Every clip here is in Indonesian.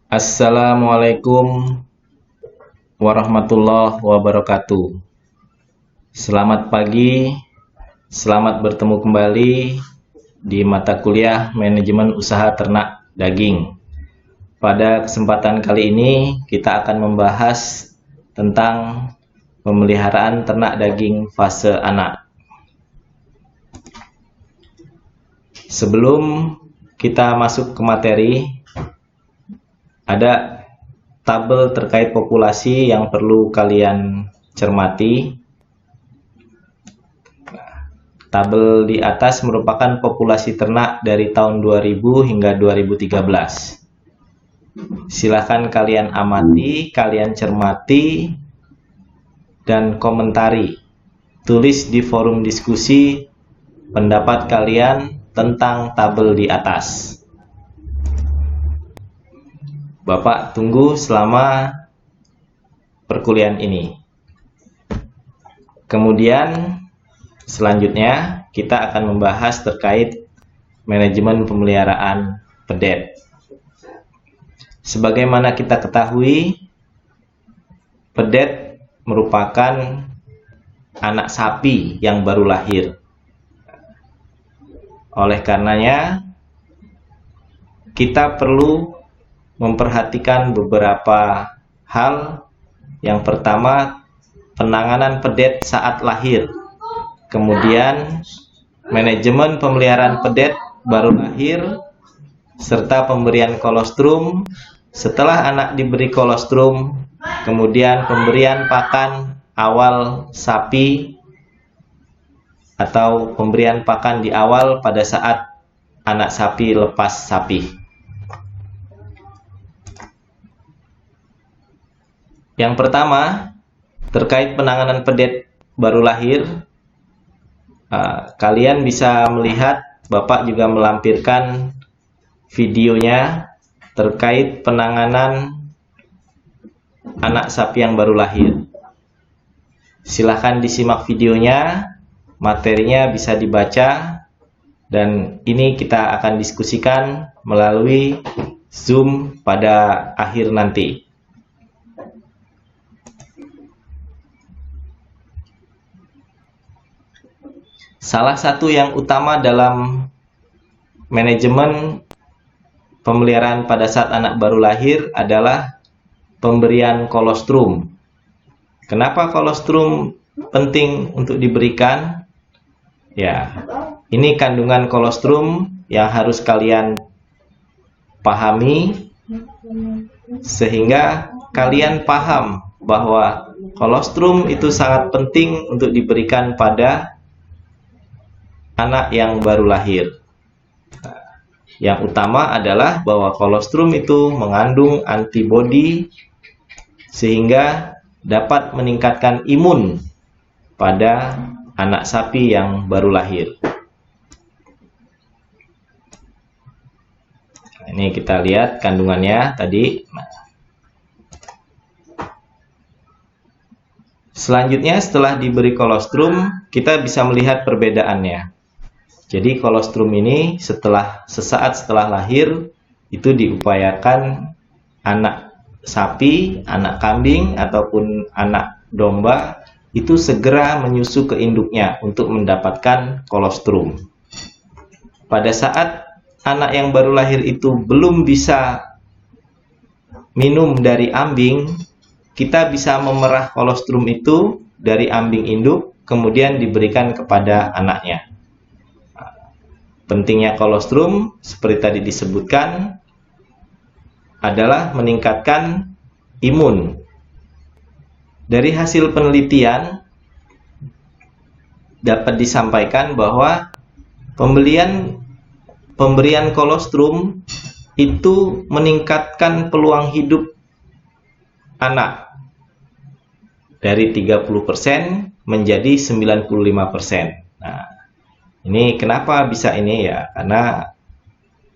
Assalamualaikum warahmatullahi wabarakatuh. Selamat pagi, selamat bertemu kembali di mata kuliah Manajemen Usaha Ternak Daging. Pada kesempatan kali ini kita akan membahas tentang pemeliharaan ternak daging fase anak. Sebelum kita masuk ke materi, ada tabel terkait populasi yang perlu kalian cermati. Tabel di atas merupakan populasi ternak dari tahun 2000 hingga 2013. Silahkan kalian amati, kalian cermati, dan komentari. Tulis di forum diskusi pendapat kalian tentang tabel di atas. Bapak tunggu selama perkuliahan ini. Kemudian selanjutnya kita akan membahas terkait manajemen pemeliharaan pedet. Sebagaimana kita ketahui, pedet merupakan anak sapi yang baru lahir. Oleh karenanya, kita perlu memperhatikan beberapa hal. Yang pertama, penanganan pedet saat lahir. Kemudian, manajemen pemeliharaan pedet baru lahir, serta pemberian kolostrum. Setelah anak diberi kolostrum, kemudian pemberian pakan awal sapi atau pemberian pakan di awal pada saat anak sapi lepas sapi. Yang pertama, terkait penanganan pedet baru lahir, kalian bisa melihat, Bapak juga melampirkan videonya terkait penanganan anak sapi yang baru lahir. Silahkan disimak videonya, materinya bisa dibaca, dan ini kita akan diskusikan melalui Zoom pada akhir nanti. Salah satu yang utama dalam manajemen pemeliharaan pada saat anak baru lahir adalah pemberian kolostrum. Kenapa kolostrum penting untuk diberikan? Ya, ini kandungan kolostrum yang harus kalian pahami sehingga kalian paham bahwa kolostrum itu sangat penting untuk diberikan pada anak yang baru lahir. Yang utama adalah bahwa kolostrum itu mengandung antibodi sehingga dapat meningkatkan imun pada anak sapi yang baru lahir. Ini kita lihat kandungannya tadi. Selanjutnya, setelah diberi kolostrum, kita bisa melihat perbedaannya. Jadi kolostrum ini sesaat setelah lahir itu diupayakan anak sapi, anak kambing ataupun anak domba itu segera menyusu ke induknya untuk mendapatkan kolostrum. Pada saat anak yang baru lahir itu belum bisa minum dari ambing, kita bisa memerah kolostrum itu dari ambing induk kemudian diberikan kepada anaknya. Pentingnya kolostrum, seperti tadi disebutkan, adalah meningkatkan imun. Dari hasil penelitian, dapat disampaikan bahwa pemberian kolostrum itu meningkatkan peluang hidup anak dari 30% menjadi 95%. Nah, ini kenapa bisa ini ya? Karena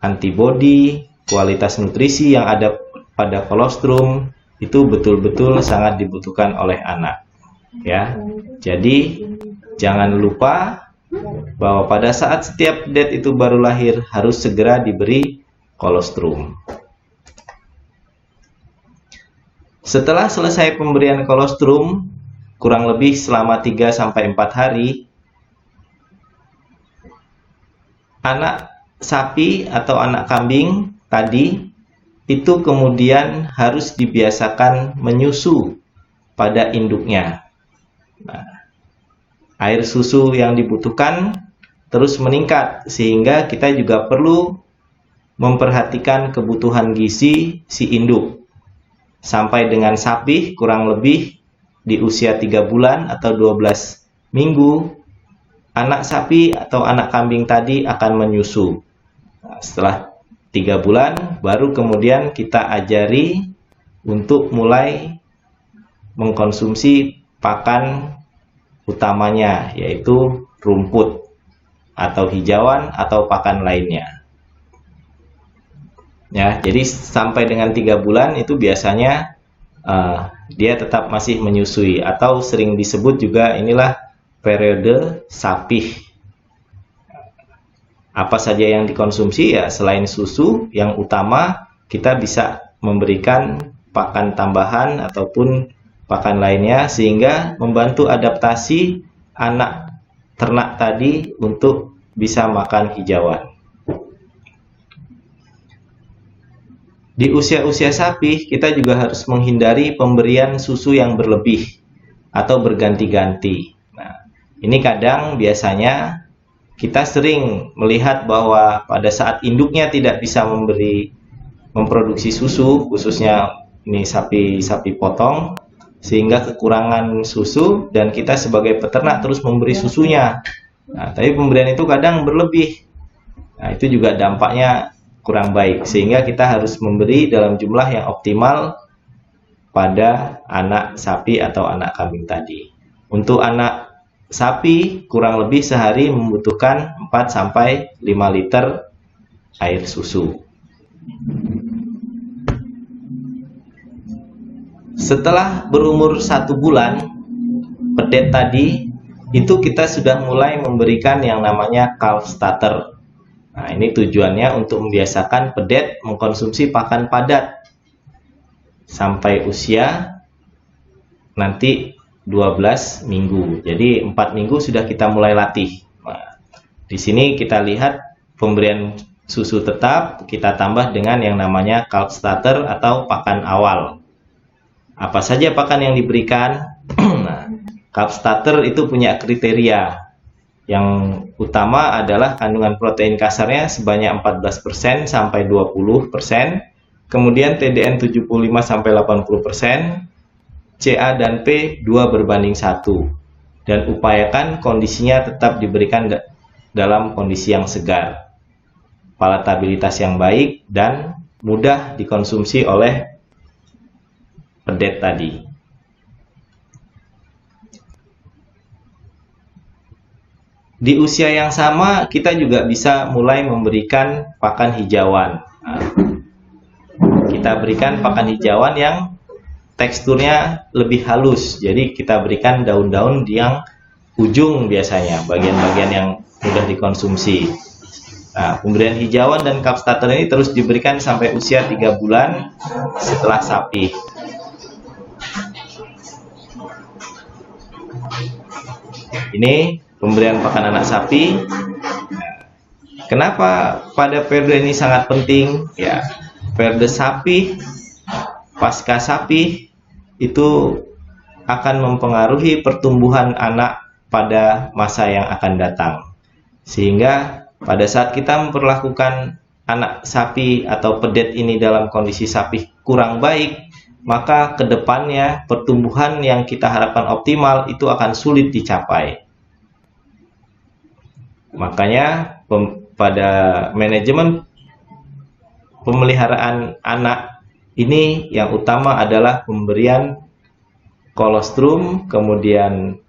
antibodi, kualitas nutrisi yang ada pada kolostrum itu betul-betul sangat dibutuhkan oleh anak. Ya, jadi jangan lupa bahwa pada saat setiap pedet itu baru lahir harus segera diberi kolostrum. Setelah selesai pemberian kolostrum, kurang lebih selama 3-4 hari, anak sapi atau anak kambing tadi itu kemudian harus dibiasakan menyusu pada induknya. Nah, air susu yang dibutuhkan terus meningkat, sehingga kita juga perlu memperhatikan kebutuhan gizi si induk. Sampai dengan sapi kurang lebih di usia 3 bulan atau 12 minggu, anak sapi atau anak kambing tadi akan menyusu. Nah, setelah 3 bulan baru kemudian kita ajari untuk mulai mengkonsumsi pakan utamanya, yaitu rumput atau hijauan atau pakan lainnya. Ya, jadi sampai dengan 3 bulan itu biasanya dia tetap masih menyusui, atau sering disebut juga inilah periode sapih. Apa saja yang dikonsumsi ya, selain susu yang utama, kita bisa memberikan pakan tambahan ataupun pakan lainnya, sehingga membantu adaptasi anak ternak tadi untuk bisa makan hijauan. Di usia-usia sapi, kita juga harus menghindari pemberian susu yang berlebih atau berganti-ganti. Nah, ini kadang biasanya kita sering melihat bahwa pada saat induknya tidak bisa memproduksi susu, khususnya ini sapi potong, sehingga kekurangan susu, dan kita sebagai peternak terus memberi susunya. Nah, tapi pemberian itu kadang berlebih. Nah, itu juga dampaknya kurang baik, sehingga kita harus memberi dalam jumlah yang optimal pada anak sapi atau anak kambing tadi. Untuk anak sapi kurang lebih sehari membutuhkan 4-5 liter air susu. Setelah berumur 1 bulan, pedet tadi itu kita sudah mulai memberikan yang namanya calf starter. Nah, ini tujuannya untuk membiasakan pedet mengkonsumsi pakan padat sampai usia nanti 12 minggu. Jadi 4 minggu sudah kita mulai latih. Nah, di sini kita lihat pemberian susu tetap kita tambah dengan yang namanya calf starter atau pakan awal. Apa saja pakan yang diberikan? Nah, calf starter itu punya kriteria. Yang utama adalah kandungan protein kasarnya sebanyak 14% sampai 20%, kemudian TDN 75 sampai 80%, CA dan P 2:1, dan upayakan kondisinya tetap diberikan dalam kondisi yang segar, palatabilitas yang baik, dan mudah dikonsumsi oleh pedet tadi. Di usia yang sama, kita juga bisa mulai memberikan pakan hijauan. Nah, kita berikan pakan hijauan yang teksturnya lebih halus. Jadi kita berikan daun-daun yang ujung biasanya, bagian-bagian yang mudah dikonsumsi. Nah, pemberian hijauan dan calf starter ini terus diberikan sampai usia 3 bulan setelah sapi. Ini pemberian pakan anak sapi. Kenapa pada periode ini sangat penting? Ya, periode sapi, pasca sapi itu akan mempengaruhi pertumbuhan anak pada masa yang akan datang. Sehingga pada saat kita memperlakukan anak sapi atau pedet ini dalam kondisi sapi kurang baik, maka kedepannya pertumbuhan yang kita harapkan optimal itu akan sulit dicapai. Makanya pada manajemen pemeliharaan anak ini yang utama adalah pemberian kolostrum, kemudian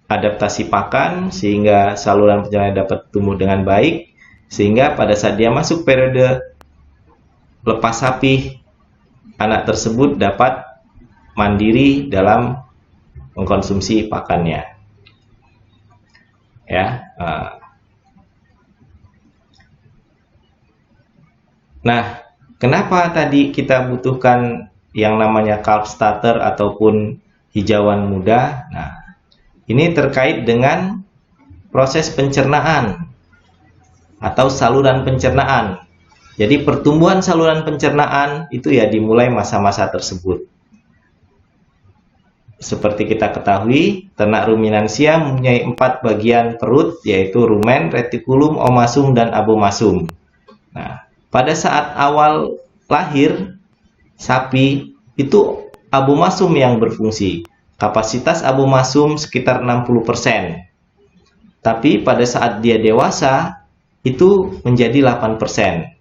adaptasi pakan sehingga saluran pencernaan dapat tumbuh dengan baik, sehingga pada saat dia masuk periode lepas sapi, anak tersebut dapat mandiri dalam mengkonsumsi pakannya. Ya. Nah, kenapa tadi kita butuhkan yang namanya calf starter ataupun hijauan muda. Nah, ini terkait dengan proses pencernaan atau saluran pencernaan. Jadi pertumbuhan saluran pencernaan itu ya dimulai masa-masa tersebut. Seperti kita ketahui, ternak ruminansia mempunyai 4 bagian perut, yaitu rumen, retikulum, omasum, dan abomasum. Nah, pada saat awal lahir sapi itu abomasum yang berfungsi. Kapasitas abomasum sekitar 60%. Tapi pada saat dia dewasa itu menjadi 8%.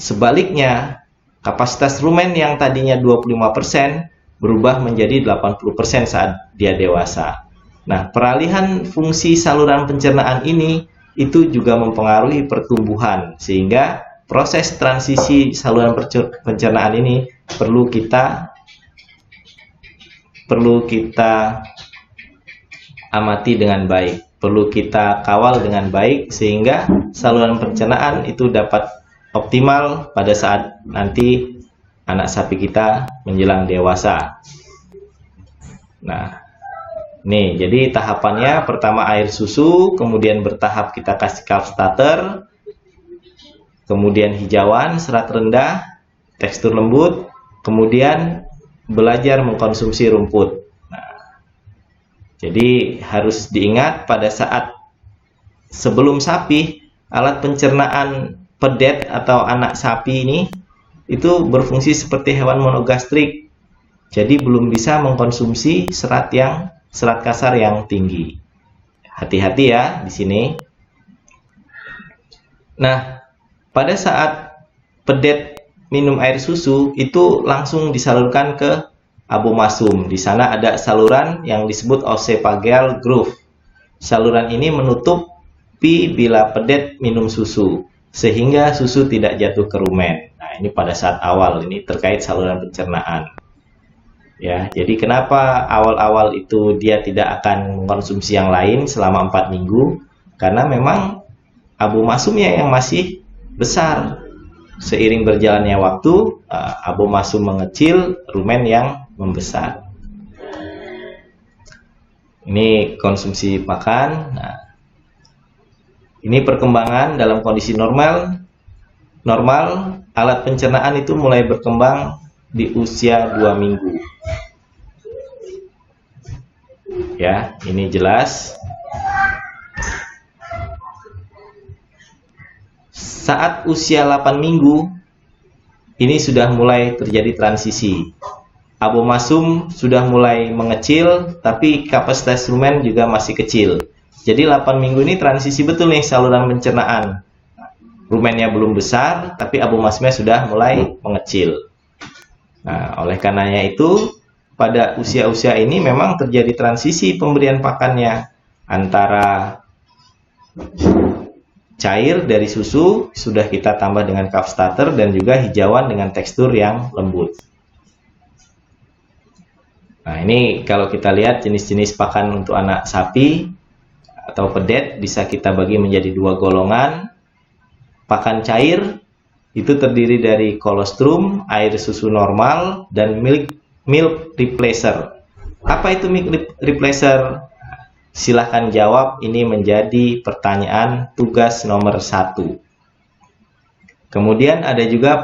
Sebaliknya, kapasitas rumen yang tadinya 25% berubah menjadi 80% saat dia dewasa. Nah, peralihan fungsi saluran pencernaan ini itu juga mempengaruhi pertumbuhan, sehingga proses transisi saluran pencernaan ini perlu kita amati dengan baik, perlu kita kawal dengan baik sehingga saluran pencernaan itu dapat optimal pada saat nanti anak sapi kita menjelang dewasa. Nah, nih jadi tahapannya pertama air susu, kemudian bertahap kita kasih calf starter, kemudian hijauan, serat rendah, tekstur lembut, kemudian belajar mengkonsumsi rumput. Nah, jadi harus diingat pada saat sebelum sapi, alat pencernaan pedet atau anak sapi ini itu berfungsi seperti hewan monogastrik. Jadi belum bisa mengkonsumsi serat kasar yang tinggi. Hati-hati ya di sini. Nah, pada saat pedet minum air susu itu langsung disalurkan ke abomasum. Di sana ada saluran yang disebut oesophageal groove. Saluran ini menutupi bila pedet minum susu, sehingga susu tidak jatuh ke rumen. Nah, ini pada saat awal, ini terkait saluran pencernaan. Ya, jadi kenapa awal-awal itu dia tidak akan mengkonsumsi yang lain selama 4 minggu? Karena memang abomasumnya yang masih besar. Seiring berjalannya waktu, abomasum mengecil, rumen yang membesar. Ini konsumsi pakan. Nah, ini perkembangan dalam kondisi normal. Alat pencernaan itu mulai berkembang di usia 2 minggu. Ya, ini jelas. Saat usia 8 minggu, ini sudah mulai terjadi transisi. Abomasum sudah mulai mengecil, tapi kapasitas rumen juga masih kecil. Jadi 8 minggu ini transisi betul nih saluran pencernaan. Rumennya belum besar, tapi abomasumnya sudah mulai mengecil. Nah, oleh karenanya itu, pada usia-usia ini memang terjadi transisi pemberian pakannya antara cair dari susu, sudah kita tambah dengan calf starter, dan juga hijauan dengan tekstur yang lembut. Nah, ini kalau kita lihat jenis-jenis pakan untuk anak sapi atau pedet bisa kita bagi menjadi 2 golongan. Pakan cair itu terdiri dari kolostrum, air susu normal, dan milk replacer. Apa itu milk replacer? Silahkan jawab, ini menjadi pertanyaan tugas nomor 1. Kemudian ada juga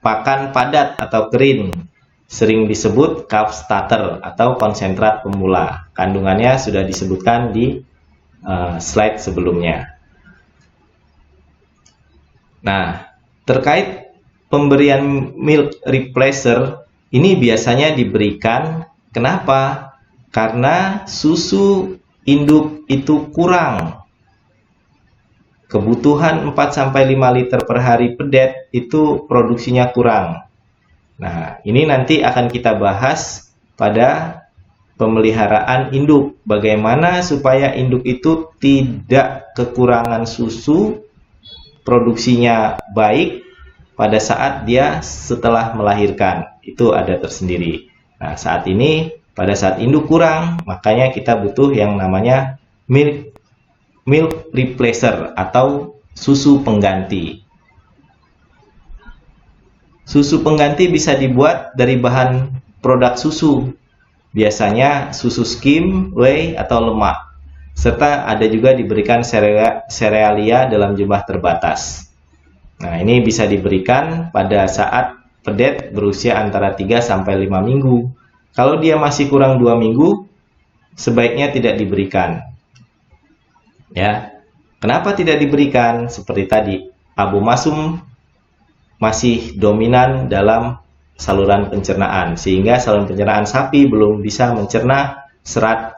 pakan padat atau kering, sering disebut calf starter atau konsentrat pemula. Kandungannya sudah disebutkan di slide sebelumnya. Nah, terkait pemberian milk replacer, ini biasanya diberikan, kenapa? Karena susu induk itu kurang. Kebutuhan 4-5 liter per hari pedet itu produksinya kurang. Nah, ini nanti akan kita bahas pada pemeliharaan induk. Bagaimana supaya induk itu tidak kekurangan susu, produksinya baik pada saat dia setelah melahirkan. Itu ada tersendiri. Nah, saat ini pada saat induk kurang, makanya kita butuh yang namanya milk replacer atau susu pengganti. Susu pengganti bisa dibuat dari bahan produk susu, biasanya susu skim, whey, atau lemak. Serta ada juga diberikan serealia dalam jumlah terbatas. Nah, ini bisa diberikan pada saat pedet berusia antara 3-5 minggu. Kalau dia masih kurang 2 minggu, sebaiknya tidak diberikan. Ya. Kenapa tidak diberikan? Seperti tadi, abomasum masih dominan dalam saluran pencernaan, sehingga saluran pencernaan sapi belum bisa mencerna serat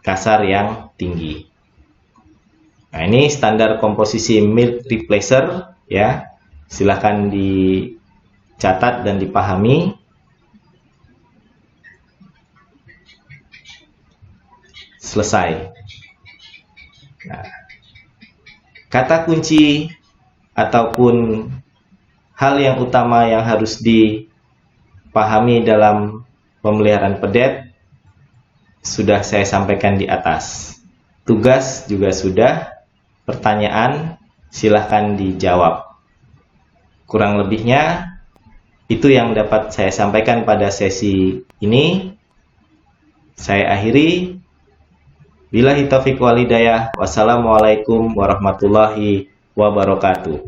kasar yang tinggi. Nah, ini standar komposisi milk replacer, ya. Silahkan dicatat dan dipahami. Selesai. Nah, kata kunci ataupun hal yang utama yang harus dipahami dalam pemeliharaan pedet sudah saya sampaikan di atas. Tugas juga sudah, pertanyaan silahkan dijawab. Kurang lebihnya itu yang dapat saya sampaikan pada sesi ini. Saya akhiri. Billahi taufiq wal hidayah. Wassalamualaikum warahmatullahi wabarakatuh.